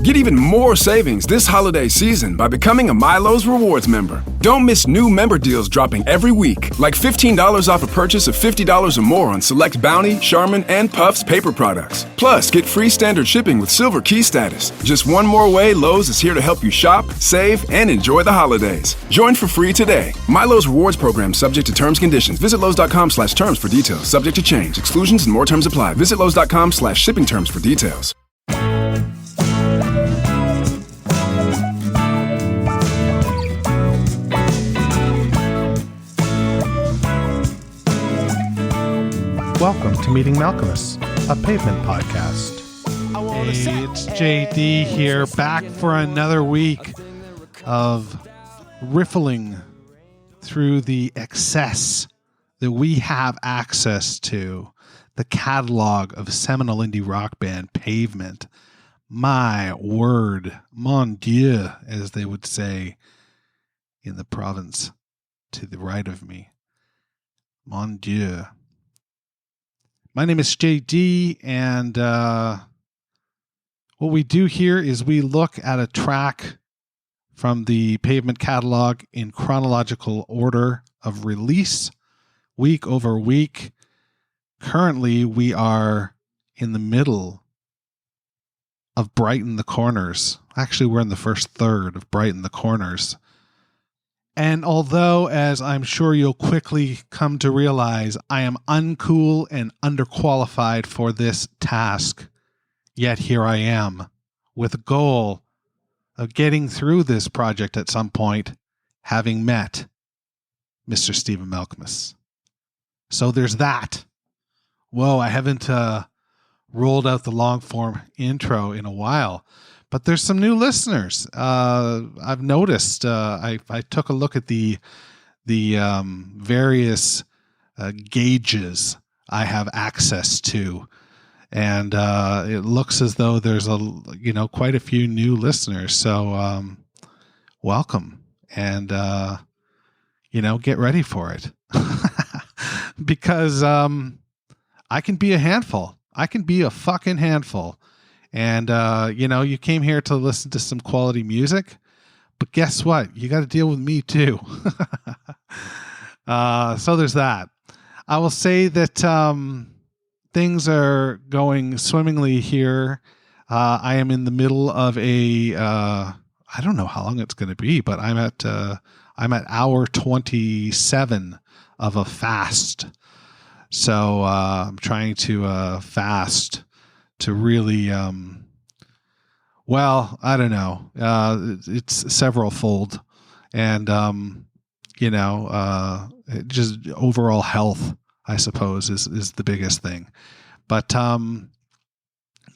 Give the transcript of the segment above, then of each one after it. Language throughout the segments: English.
Get even more savings this holiday season by becoming a Milo's Rewards member. Don't miss new member deals dropping every week, like $15 off a purchase of $50 or more on select Bounty, Charmin, and Puffs paper products. Plus, get free standard shipping with Silver Key status. Just one more way Lowe's is here to help you shop, save, and enjoy the holidays. Join for free today. Milo's Rewards program subject to terms and conditions. Visit Lowe's.com/terms for details. Subject to change. Exclusions and more terms apply. Visit Lowe's.com/shipping terms for details. Welcome to Meeting Malcolmus, a pavement podcast. Hey, it's JD here, back for another week of riffling through the excess that we have access to, the catalog of seminal indie rock band Pavement. My word, mon Dieu, as they would say in the province to the right of me. Mon Dieu. My name is JD, and what we do here is we look at a track from the Pavement catalog in chronological order of release, week over week. Currently, we are in the middle of Brighten the Corners. Actually, we're in the first third of Brighten the Corners. And although, as I'm sure you'll quickly come to realize, I am uncool and underqualified for this task, yet here I am, with a goal of getting through this project at some point, having met Mr. Stephen Malcolmus. So there's that. Whoa, I haven't rolled out the long-form intro in a while. But there's some new listeners. I've noticed. I took a look at the various gauges I have access to, and it looks as though there's quite a few new listeners. So welcome, and get ready for it, because I can be a handful. I can be a fucking handful. And, you came here to listen to some quality music, but guess what? You got to deal with me too. So there's that. I will say that things are going swimmingly here. I am in the middle of I don't know how long it's going to be, but I'm at hour 27 of a fast. So I'm trying to fast to really, I don't know. It's several fold, and just overall health, I suppose, is the biggest thing. But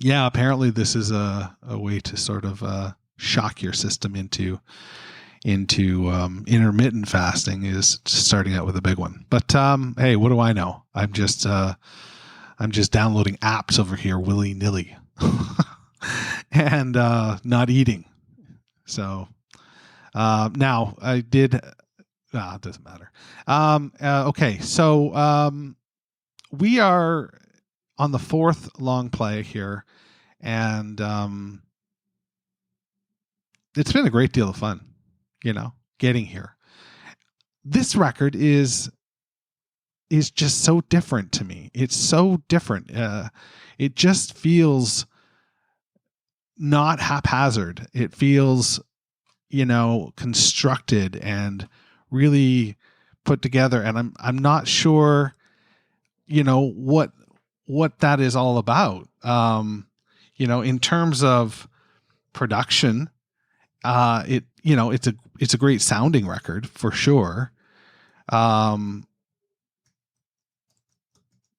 apparently this is a way to sort of shock your system into intermittent fasting, is starting out with a big one. But hey, what do I know? I'm just downloading apps over here willy-nilly and not eating. So now I did. It doesn't matter. Okay, so we are on the fourth long play here, and it's been a great deal of fun, getting here. This record is just so different to me. It's so different. It just feels not haphazard. It feels, constructed and really put together. And I'm not sure, what that is all about. In terms of production, it's a great sounding record for sure.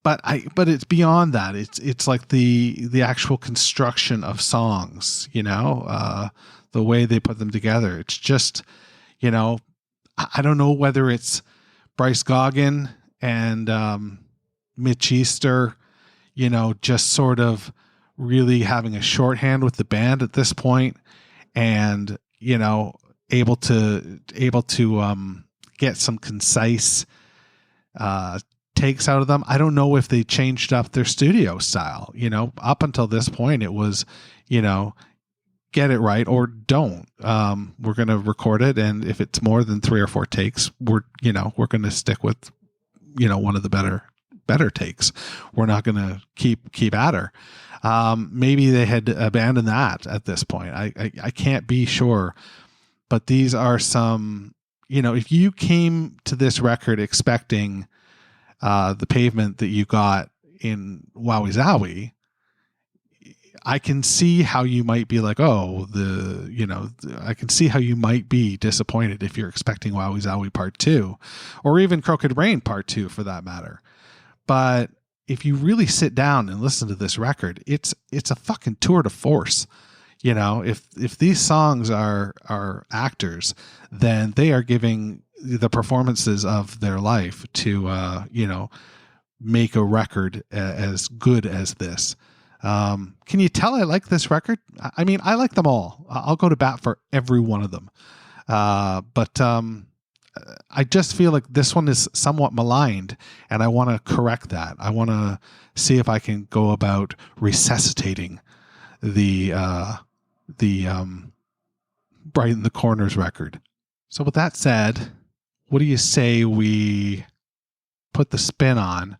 But it's beyond that. It's like the actual construction of songs, the way they put them together. It's just, I don't know whether it's Bryce Goggin and Mitch Easter, just sort of really having a shorthand with the band at this point, and able to get some concise takes out of them. I don't know if they changed up their studio style. Up until this point, it was, get it right or don't. We're going to record it, and if it's more than 3 or 4 takes, we're going to stick with one of the better takes. We're not going to keep at her. Maybe they had abandoned that at this point. I can't be sure, but these are some, if you came to this record expecting the Pavement that you got in Wowie Zowie, I can see how you might be like, I can see how you might be disappointed if you're expecting Wowie Zowie Part 2, or even Crooked Rain Part 2 for that matter. But if you really sit down and listen to this record, it's a fucking tour de force. If these songs are actors, then they are giving the performances of their life to, make a record as good as this. Can you tell I like this record? I mean, I like them all. I'll go to bat for every one of them. But I just feel like this one is somewhat maligned, and I want to correct that. I want to see if I can go about resuscitating the Brighten the Corners record. So with that said, what do you say we put the spin on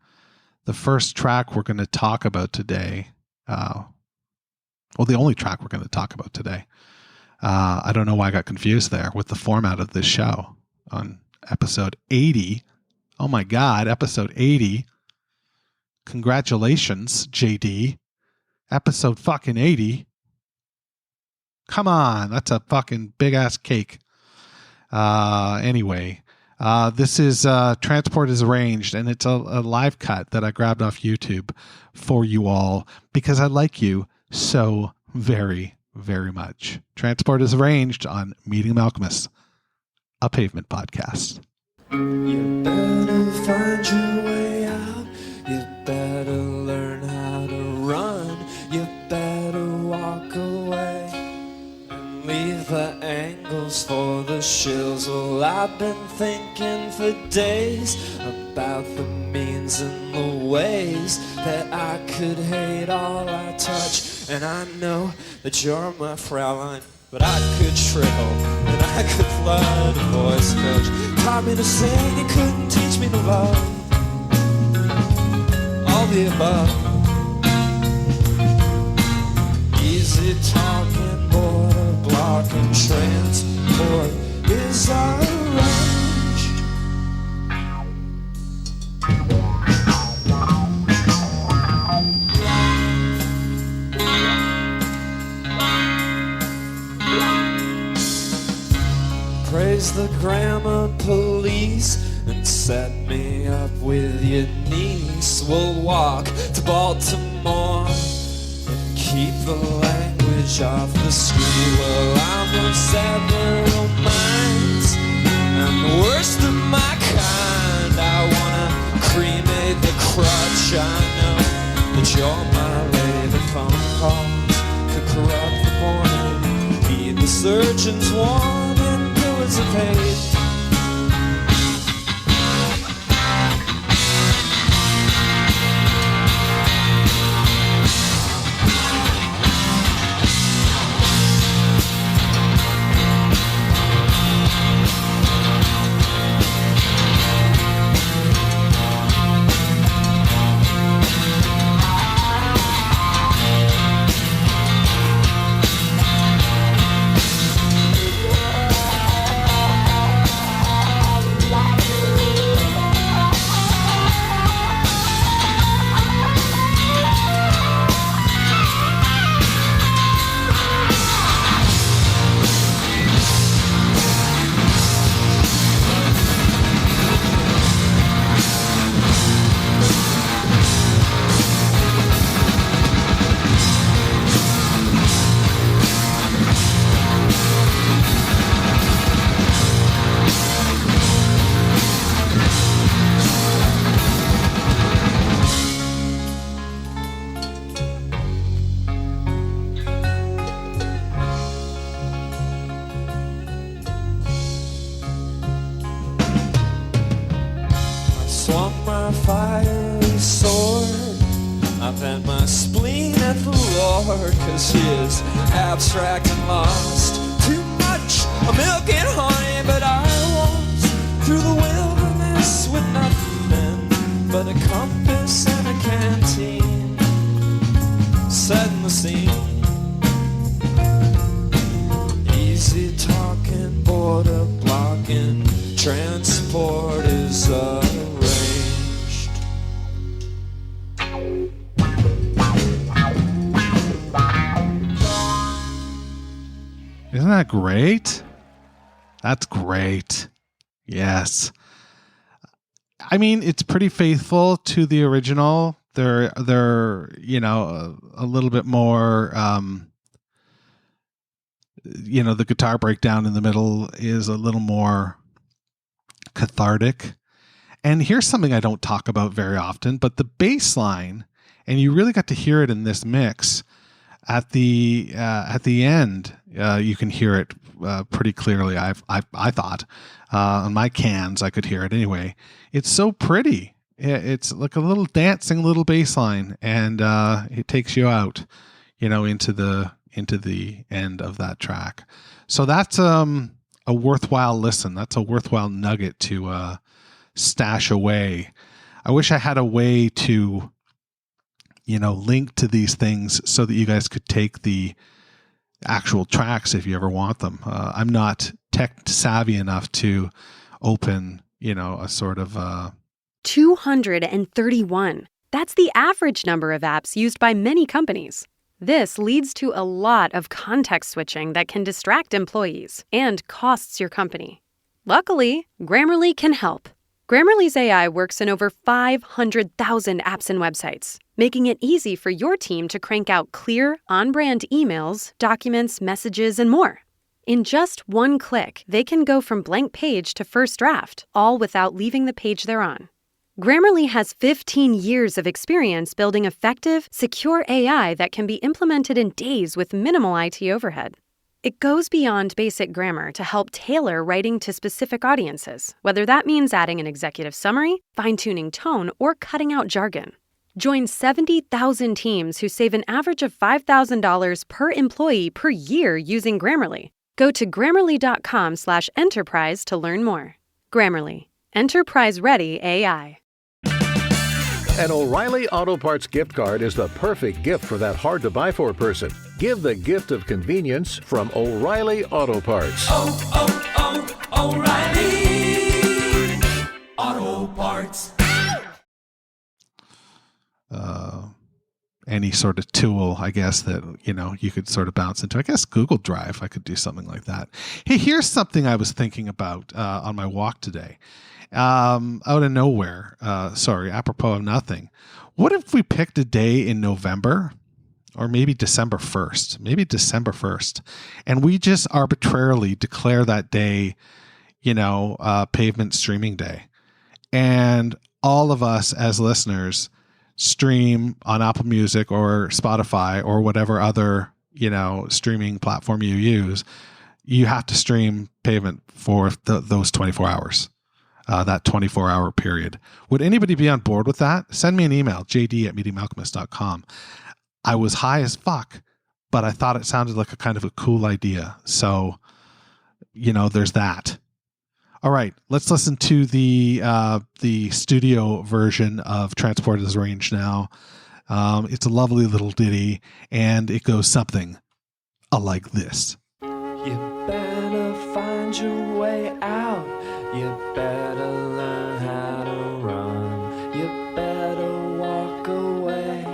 the first track we're going to talk about today? The only track we're going to talk about today. I don't know why I got confused there with the format of this show on episode 80. Oh my God, episode 80. Congratulations, JD. Episode fucking 80. Come on, that's a fucking big ass cake. Anyway, this is Transport is Arranged, and it's a live cut that I grabbed off YouTube for you all because I like you so very, very much. Transport is Arranged on Meeting Malcolmus, a Pavement podcast. You better find your way out. You better learn how to run. You better walk away and leave the angles for the shills. Well, I've been thinking for days about the means and the ways that I could hate all I touch. And I know that you're my Fraulein, but I could trickle and I could flood a voice coach. Taught me to sing, you couldn't teach me to love. All the above. Easy talking, border blocking, transport is arranged. Praise the grammar police and set me up with your niece. We'll walk to Baltimore and keep the language off the street. Well, I'm of several minds, and the worst of my kind. I wanna cremate the crutch. I know that you're my lady. Phone calls could corrupt the morning. Keep the surgeon's warm and bills are paid. her, cause she is abstract and lost. Too much milk and honey, but I walked through the wilderness with nothing but a compass and a canteen, setting the scene. Easy talking, border blocking, transport is arranged. Isn't that great? That's great. Yes. I mean, it's pretty faithful to the original. They're a little bit more, the guitar breakdown in the middle is a little more cathartic. And here's something I don't talk about very often, but the bass line, and you really got to hear it in this mix at the end. You can hear it pretty clearly. I thought on my cans I could hear it anyway. It's so pretty. It's like a little dancing little bass line, and it takes you out, into the end of that track. So that's a worthwhile listen. That's a worthwhile nugget to stash away. I wish I had a way to link to these things so that you guys could take the actual tracks if you ever want them. I'm not tech savvy enough to open a sort of 231. That's the average number of apps used by many companies. This leads to a lot of context switching that can distract employees and costs your company. Luckily, Grammarly can help. Grammarly's AI works in over 500,000 apps and websites, making it easy for your team to crank out clear, on-brand emails, documents, messages, and more. In just one click, they can go from blank page to first draft, all without leaving the page they're on. Grammarly has 15 years of experience building effective, secure AI that can be implemented in days with minimal IT overhead. It goes beyond basic grammar to help tailor writing to specific audiences, whether that means adding an executive summary, fine-tuning tone, or cutting out jargon. Join 70,000 teams who save an average of $5,000 per employee per year using Grammarly. Go to grammarly.com/enterprise to learn more. Grammarly, enterprise-ready AI. An O'Reilly Auto Parts gift card is the perfect gift for that hard-to-buy for person. Give the gift of convenience from O'Reilly Auto Parts. O'Reilly Auto Parts. Any sort of tool, I guess, that, you could sort of bounce into. I guess Google Drive, I could do something like that. Hey, here's something I was thinking about on my walk today. Out of nowhere, apropos of nothing. What if we picked a day in November, or maybe December 1st, and we just arbitrarily declare that day, Pavement Streaming Day, and all of us as listeners stream on Apple Music or Spotify or whatever other, streaming platform you use. You have to stream Pavement for those 24 hours. That 24-hour period. Would anybody be on board with that? Send me an email, jd@meetingmalcolmus.com. I was high as fuck, but I thought it sounded like a kind of a cool idea. So, there's that. All right, let's listen to the studio version of Transport is Arranged Now. It's a lovely little ditty, and it goes something like this. You better find your way out. You better learn how to run. You better walk away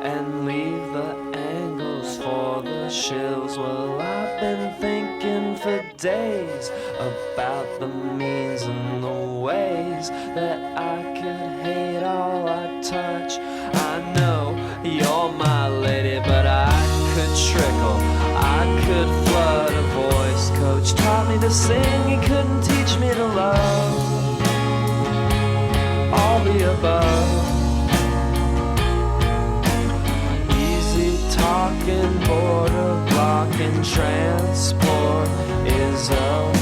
and leave the angles for the shills. Well, I've been thinking for days about the means and the ways that I could hate all I touch. I know you're my lady, but I could trickle, I could flood. A voice coach taught me to sing, he couldn't teach me to love. All the above. Easy talking, border blocking, transport is arranged.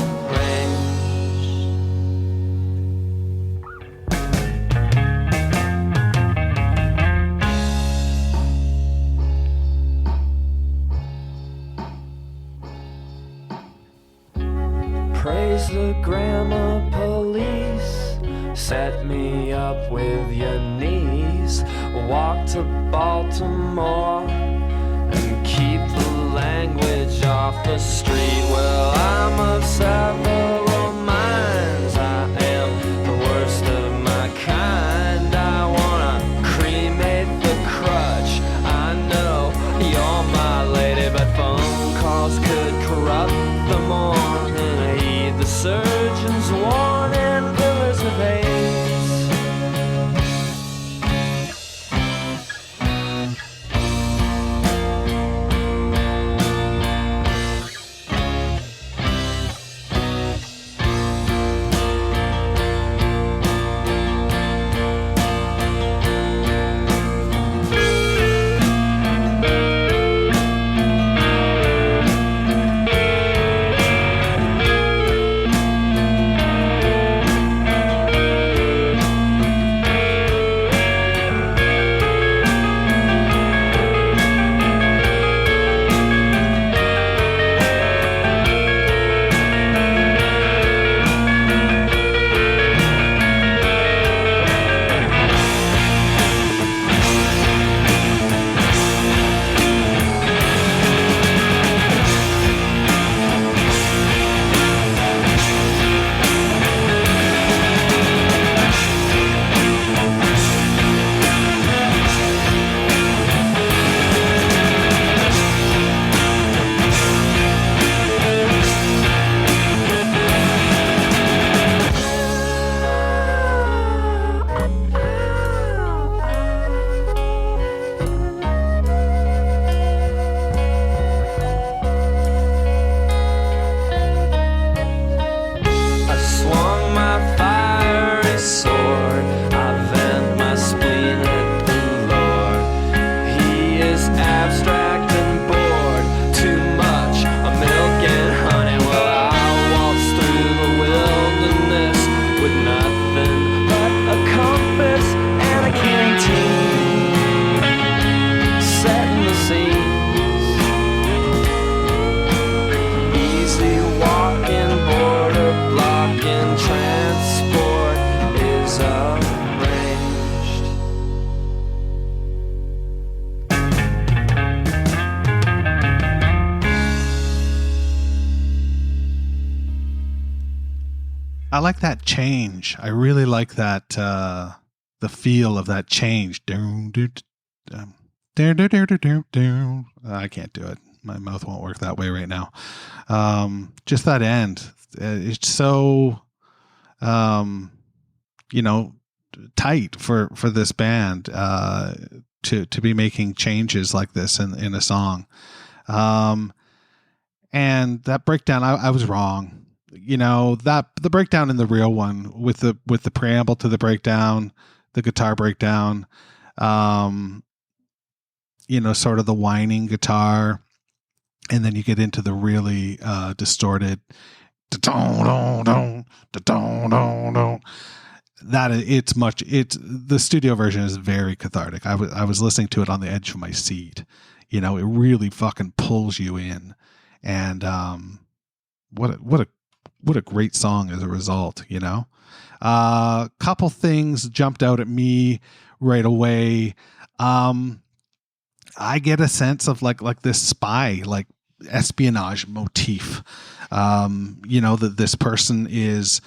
Praise the grammar police. Set me up with your knees. Walk to Baltimore and keep the language off the street. Well, I'm of several minds. I am the worst of my kind. I wanna cremate the crutch. I know you're my lady, but phone calls could corrupt the morning. Heed the surgeon's warning, pillars of haze. I like that change. I really like that, the feel of that change. I can't do it. My mouth won't work that way right now. Just that end. It's so, tight for this band to be making changes like this in a song. And that breakdown, I was wrong. That the breakdown in the real one with the preamble to the breakdown, the guitar breakdown, sort of the whining guitar, and then you get into the really distorted that the studio version is very cathartic. I was listening to it on the edge of my seat. It really fucking pulls you in, and what a great song as a result, couple things jumped out at me right away. I get a sense of like this spy, like espionage motif. That this person is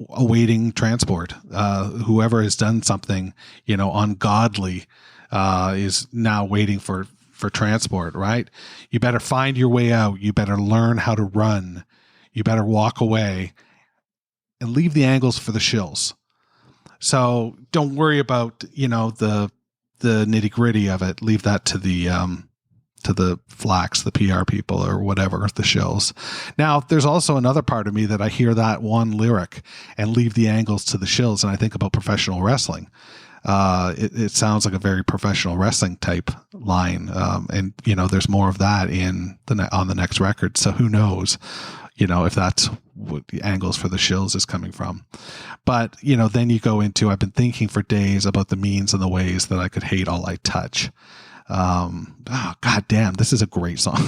awaiting transport. Whoever has done something, ungodly, is now waiting for transport, right? You better find your way out. You better learn how to run. You better walk away and leave the angles for the shills. So don't worry about, the nitty gritty of it. Leave that to the flacks, the PR people or whatever, the shills. Now, there's also another part of me that I hear that one lyric and leave the angles to the shills. And I think about professional wrestling. It sounds like a very professional wrestling type line. And there's more of that on the next record. So who knows, if that's what the angles for the shills is coming from. But, then you go into, I've been thinking for days about the means and the ways that I could hate all I touch. God damn, this is a great song.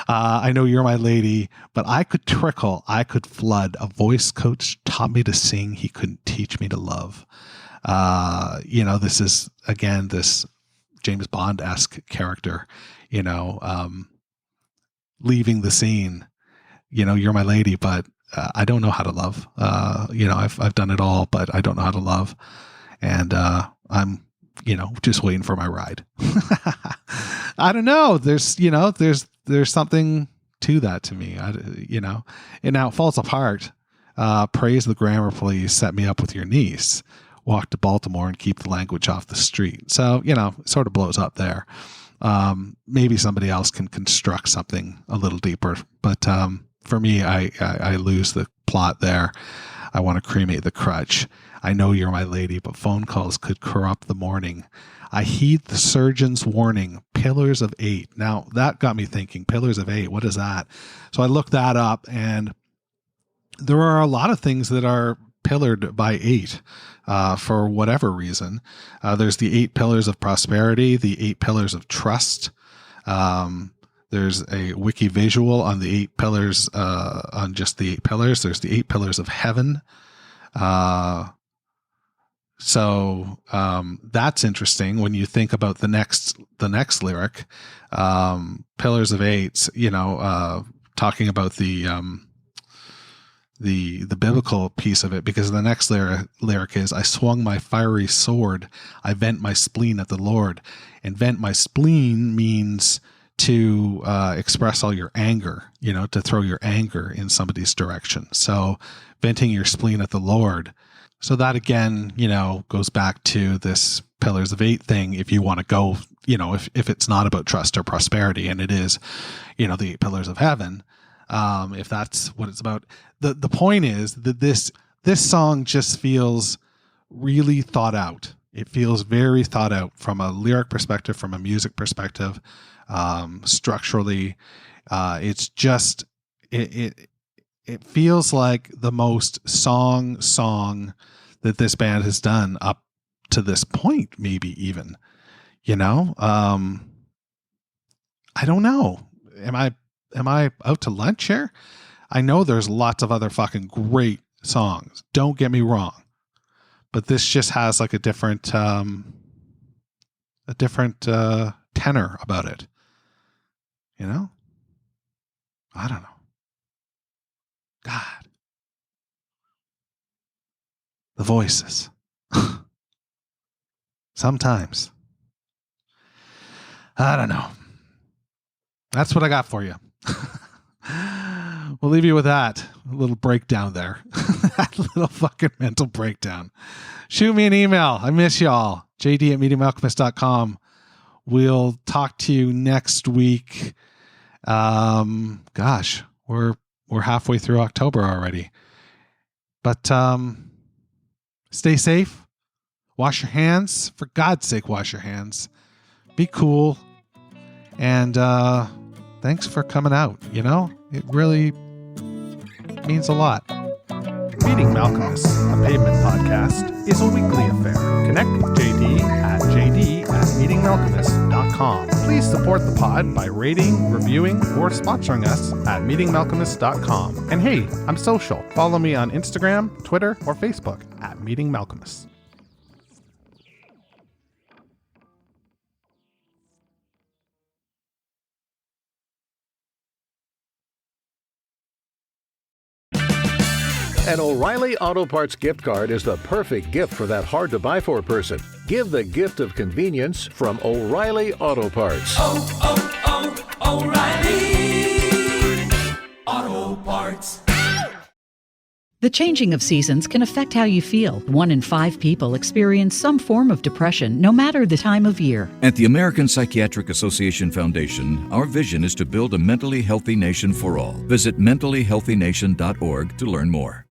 I know you're my lady, but I could trickle, I could flood. A voice coach taught me to sing. He couldn't teach me to love. This is, again, this James Bond-esque character, leaving the scene. You're my lady, but I don't know how to love. I've done it all, but I don't know how to love. And I'm, just waiting for my ride. I don't know. There's something to that to me. And now it falls apart. Praise the grammar, please. Set me up with your niece. Walk to Baltimore and keep the language off the street. So, it sort of blows up there. Maybe somebody else can construct something a little deeper, but for me, I lose the plot there. I want to cremate the crutch. I know you're my lady, but phone calls could corrupt the morning. I heed the surgeon's warning. Pillars of 8. Now that got me thinking. Pillars of 8. What is that? So I looked that up, and there are a lot of things that are pillared by 8 for whatever reason. There's the 8 pillars of prosperity, the 8 pillars of trust. There's a wiki visual on the 8 pillars, on just the 8 pillars. There's the 8 pillars of heaven. So that's interesting when you think about the next lyric, pillars of 8, talking about the biblical piece of it, because the next lyric is, I swung my fiery sword, I vent my spleen at the Lord. And vent my spleen means to express all your anger, to throw your anger in somebody's direction. So venting your spleen at the Lord. So that again, goes back to this pillars of 8 thing. If you want to go, if it's not about trust or prosperity, and it is, the 8 pillars of heaven, if that's what it's about. The point is that this song just feels really thought out. It feels very thought out from a lyric perspective, from a music perspective, structurally. It's just, it feels like the most song that this band has done up to this point, maybe even, I don't know. Am I out to lunch here? I know there's lots of other fucking great songs. Don't get me wrong, but this just has like a different tenor about it. I don't know. God. The voices. Sometimes. I don't know. That's what I got for you. We'll leave you with that. A little breakdown there. That little fucking mental breakdown. Shoot me an email. I miss y'all. jd@meetingmalcolmist.com. We'll talk to you next week. Gosh, we're halfway through October already. But stay safe. Wash your hands. For God's sake, wash your hands. Be cool. And thanks for coming out. It really means a lot. Meeting Malcolmists, a Pavement podcast, is a weekly affair. Connect with JD at jd@meetingmalcolmist.com. Please support the pod by rating, reviewing, or sponsoring us at meetingmalcolmist.com. And hey, I'm social. Follow me on Instagram, Twitter, or Facebook at Meeting Malcolmists. An O'Reilly Auto Parts gift card is the perfect gift for that hard-to-buy-for person. Give the gift of convenience from O'Reilly Auto Parts. O'Reilly Auto Parts. The changing of seasons can affect how you feel. 1 in 5 people experience some form of depression, no matter the time of year. At the American Psychiatric Association Foundation, our vision is to build a mentally healthy nation for all. Visit mentallyhealthynation.org to learn more.